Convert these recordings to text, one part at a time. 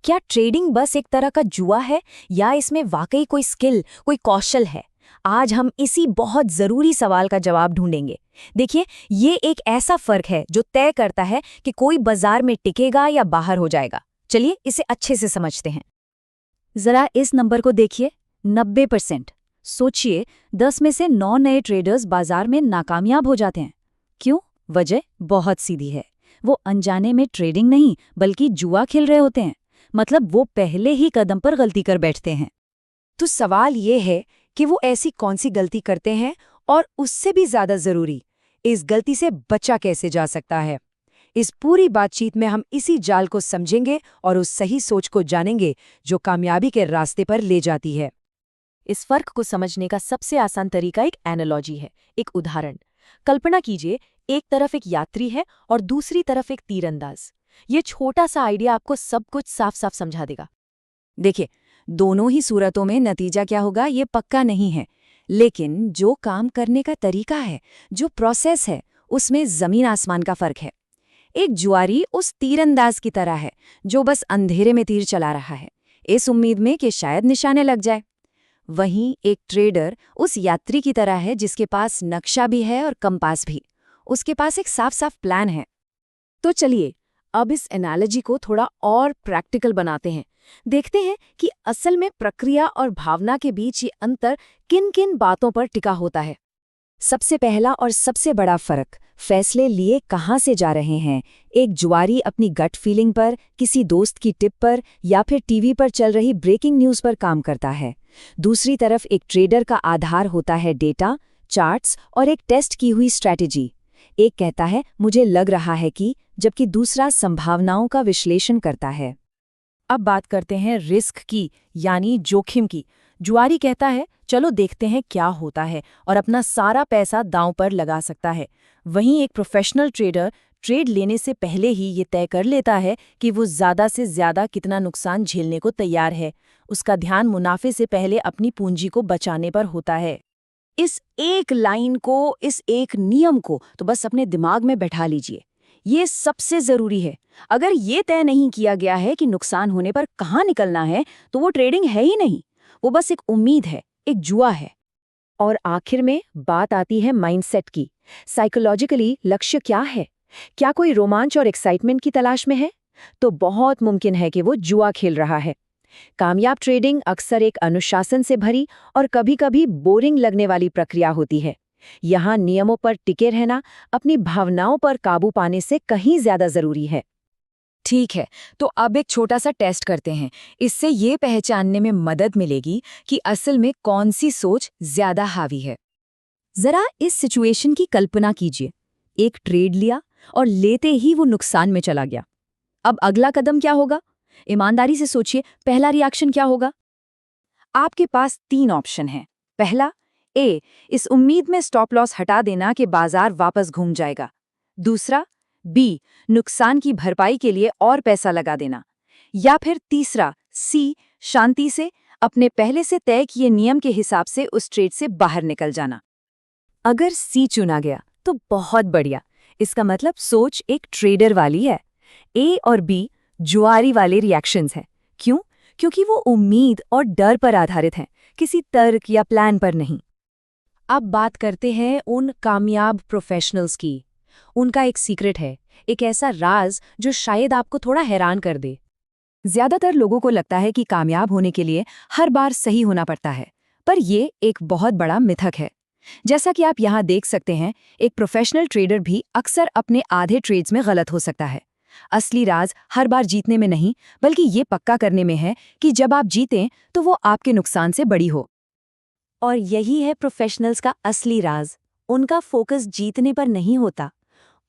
क्या ट्रेडिंग बस एक तरह का जुआ है या इसमें वाकई कोई स्किल, कोई कौशल है? आज हम इसी बहुत ज़रूरी सवाल का जवाब ढूंढेंगे। देखिए, ये एक ऐसा फर्क है जो तय करता है कि कोई बाजार में टिकेगा या बाहर हो जाएगा। चलिए इसे अच्छे से समझते हैं। ज़रा इस नंबर को देखिए, 90%। सोचिए, 10 में से 9 नए ट्रेडर्स बाजार में नाकामयाब हो जाते हैं। क्यों? वजह बहुत सीधी है। वो अनजाने में ट्रेडिंग नहीं बल्कि जुआ खेल रहे होते हैं। मतलब वो पहले ही कदम पर गलती कर बैठते हैं। तो सवाल ये है कि वो ऐसी कौन सी गलती करते हैं, और उससे भी ज्यादा जरूरी, इस गलती से बचा कैसे जा सकता है। इस पूरी बातचीत में हम इसी जाल को समझेंगे और उस सही सोच को जानेंगे जो कामयाबी के रास्ते पर ले जाती है। इस फर्क को समझने का सबसे आसान तरीका एक एनालॉजी है, एक उदाहरण। कल्पना कीजिए, एक तरफ एक यात्री है और दूसरी तरफ एक तीरंदाज। ये छोटा सा आइडिया आपको सब कुछ साफ साफ समझा देगा। देखिए, दोनों ही सूरतों में नतीजा क्या होगा ये पक्का नहीं है, लेकिन जो काम करने का तरीका है, जो प्रोसेस है, उसमें जमीन आसमान का फर्क है। एक जुआरी उस तीरंदाज की तरह है जो बस अंधेरे में तीर चला रहा है, इस उम्मीद में कि शायद निशाने लग जाए। वहीं एक ट्रेडर उस यात्री की तरह है जिसके पास नक्शा भी है और कंपास भी। उसके पास एक साफ साफ प्लान है। तो चलिए अब इस एनालॉजी को थोड़ा और प्रैक्टिकल बनाते हैं। देखते हैं कि असल में प्रक्रिया और भावना के बीच ये अंतर किन किन बातों पर टिका होता है। सबसे पहला और सबसे बड़ा फर्क, फैसले लिए कहाँ से जा रहे हैं। एक जुआरी अपनी गट फीलिंग पर, किसी दोस्त की टिप पर या फिर टीवी पर चल रही ब्रेकिंग न्यूज़ पर काम करता है। दूसरी तरफ एक ट्रेडर का आधार होता है डेटा, चार्ट्स और एक टेस्ट की हुई स्ट्रैटेजी। एक कहता है मुझे लग रहा है कि, जबकि दूसरा संभावनाओं का विश्लेषण करता है। अब बात करते हैं रिस्क की, यानी जोखिम की। जुआरी कहता है चलो देखते हैं क्या होता है, और अपना सारा पैसा दांव पर लगा सकता है। वहीं एक प्रोफेशनल ट्रेडर ट्रेड लेने से पहले ही ये तय कर लेता है कि वो ज़्यादा से ज़्यादा कितना नुकसान झेलने को तैयार है। उसका ध्यान मुनाफे से पहले अपनी पूंजी को बचाने पर होता है। इस एक लाइन को, इस एक नियम को तो बस अपने दिमाग में बैठा लीजिए। ये सबसे ज़रूरी है। अगर ये तय नहीं किया गया है कि नुकसान होने पर कहाँ निकलना है, तो वो ट्रेडिंग है ही नहीं। वो बस एक उम्मीद है, एक जुआ है। और आखिर में बात आती है माइंडसेट की। साइकोलॉजिकली लक्ष्य क्या है? क्या कोई रोमांच और एक्साइटमेंट की तलाश में है? तो बहुत मुमकिन है कि वो जुआ खेल रहा है। कामयाब ट्रेडिंग अक्सर एक अनुशासन से भरी और कभी-कभी बोरिंग लगने वाली प्रक्रिया होती है। यहाँ नियमों पर टिके रहना अपनी भावनाओं पर काबू पाने से कहीं ज्यादा जरूरी है। ठीक है, तो अब एक छोटा सा टेस्ट करते हैं। इससे ये पहचानने में मदद मिलेगी कि असल में कौन सी सोच ज्यादा हावी है। जरा इस सिचुएशन की कल्पना कीजिए। एक ट्रेड लिया और लेते ही वो नुकसान में चला गया। अब अगला कदम क्या होगा? ईमानदारी से सोचिए, पहला रिएक्शन क्या होगा? आपके पास 3 ऑप्शन हैं। पहला, ए, इस उम्मीद में स्टॉप लॉस हटा देना कि बाजार वापस घूम जाएगा। दूसरा, बी, नुकसान की भरपाई के लिए और पैसा लगा देना। या फिर तीसरा, सी, शांति से अपने पहले से तय किए नियम के हिसाब से उस ट्रेड से बाहर निकल जाना। अगर सी चुना गया तो बहुत बढ़िया। इसका मतलब सोच एक ट्रेडर वाली है। ए और बी जुआरी वाले रिएक्शंस हैं। क्यों? क्योंकि वो उम्मीद और डर पर आधारित हैं, किसी तर्क या प्लान पर नहीं। अब बात करते हैं उन कामयाब प्रोफेशनल्स की। उनका एक सीक्रेट है, एक ऐसा राज जो शायद आपको थोड़ा हैरान कर दे। ज्यादातर लोगों को लगता है कि कामयाब होने के लिए हर बार सही होना पड़ता है, पर ये एक बहुत बड़ा मिथक है। जैसा कि आप यहाँ देख सकते हैं, एक प्रोफेशनल ट्रेडर भी अक्सर अपने आधे ट्रेड्स में गलत हो सकता है। असली राज हर बार जीतने में नहीं, बल्कि ये पक्का करने में है कि जब आप जीतें तो वो आपके नुकसान से बड़ी हो। और यही है प्रोफेशनल्स का असली राज। उनका फोकस जीतने पर नहीं होता,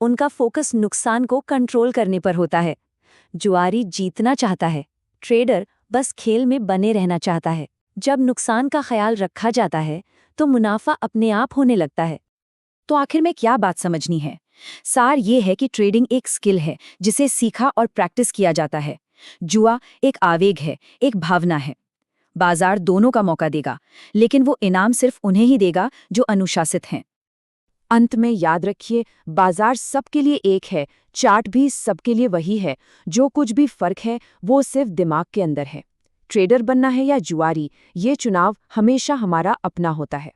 उनका फोकस नुकसान को कंट्रोल करने पर होता है। जुआरी जीतना चाहता है, ट्रेडर बस खेल में बने रहना चाहता है। जब नुकसान का ख्याल रखा जाता है तो मुनाफा अपने आप होने लगता है। तो आखिर में क्या बात समझनी है? सार ये है कि ट्रेडिंग एक स्किल है जिसे सीखा और प्रैक्टिस किया जाता है। जुआ एक आवेग है, एक भावना है। बाजार दोनों का मौका देगा, लेकिन वो इनाम सिर्फ उन्हें ही देगा जो अनुशासित हैं। अंत में याद रखिए, बाजार सबके लिए एक है, चार्ट भी सबके लिए वही है। जो कुछ भी फर्क है वो सिर्फ दिमाग के अंदर है। ट्रेडर बनना है या जुआरी, ये चुनाव हमेशा हमारा अपना होता है।